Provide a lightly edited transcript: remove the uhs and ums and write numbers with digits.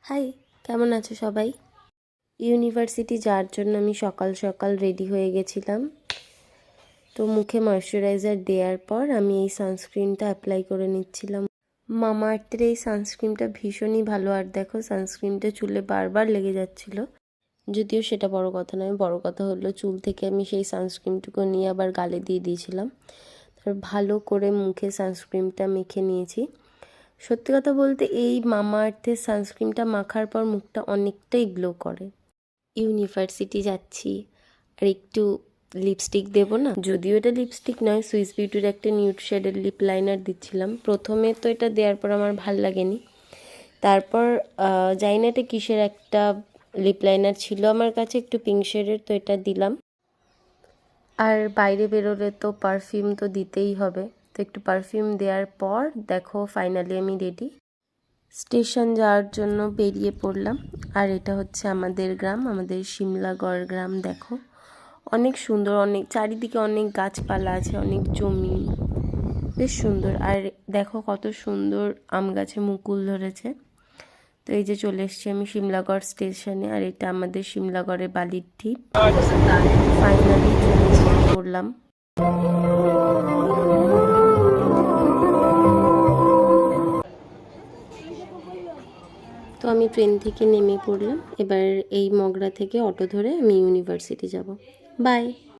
High, কেমন আছো সবাই? ইউনিভার্সিটি যাওয়ার জন্য আমি সকাল সকাল রেডি হয়ে গেছিলাম। তো মুখে ময়শ্চারাইজার দেওয়ার পর আমি এই সানস্ক্রিনটা অ্যাপ্লাই করে নিচ্ছিলাম। মামাআর্থের এই সানস্ক্রিনটা ভীষণই ভালো। আর দেখো, সানস্ক্রিনটা চুলে বারবার লেগে যাচ্ছিল। যদিও সেটা বড় কথা নয়, বড় কথা হলো চুল থেকে আমি সেই সানস্ক্রিনটুকু নিয়ে আবার গালে দিয়ে দিয়েছিলাম। তারপর ভালো করে মুখে সানস্ক্রিনটা মেখে নিয়েছি। সত্যি কথা বলতে এই মামাআর্থের সানস্ক্রিনটা মাখার পর মুখটা অনেকটাই গ্লো করে। ইউনিভার্সিটি যাচ্ছি আর একটু লিপস্টিক দেবো না, যদিও এটা লিপস্টিক নয়, সুইস বিউটির একটা নিউড শেডের লিপ লাইনার দিচ্ছিলাম। প্রথমে তো এটা দেওয়ার পর আমার ভাল লাগেনি, তারপর জানি না এটা কিসের একটা লিপ লাইনার ছিল আমার কাছে, একটু পিঙ্ক শেডের, তো এটা দিলাম। আর বাইরে বেরোলে তো পারফিউম তো দিতেই হবে, তো একটু পারফিউম দেওয়ার পর দেখো ফাইনালি আমি রেডি। স্টেশন যাওয়ার জন্য বেরিয়ে পড়লাম। আর এটা হচ্ছে আমাদের গ্রাম, আমাদের শিমলাগড় গ্রাম। দেখো অনেক সুন্দর, অনেক চারিদিকে অনেক গাছপালা আছে, অনেক জমি, বেশ সুন্দর। আর দেখো কত সুন্দর আম গাছে মুকুল ধরেছে। তো এই যে চলে এসেছি আমি শিমলাগড় স্টেশনে, আর এটা আমাদের শিমলাগড়ের বালির ঢিপ। ফাইনালি ট্রেনে পড়লাম। তো আমি ট্রেন থেকে নেমে পড়লাম। এবার এই মগরা থেকে অটো ধরে আমি ইউনিভার্সিটি যাব। বাই।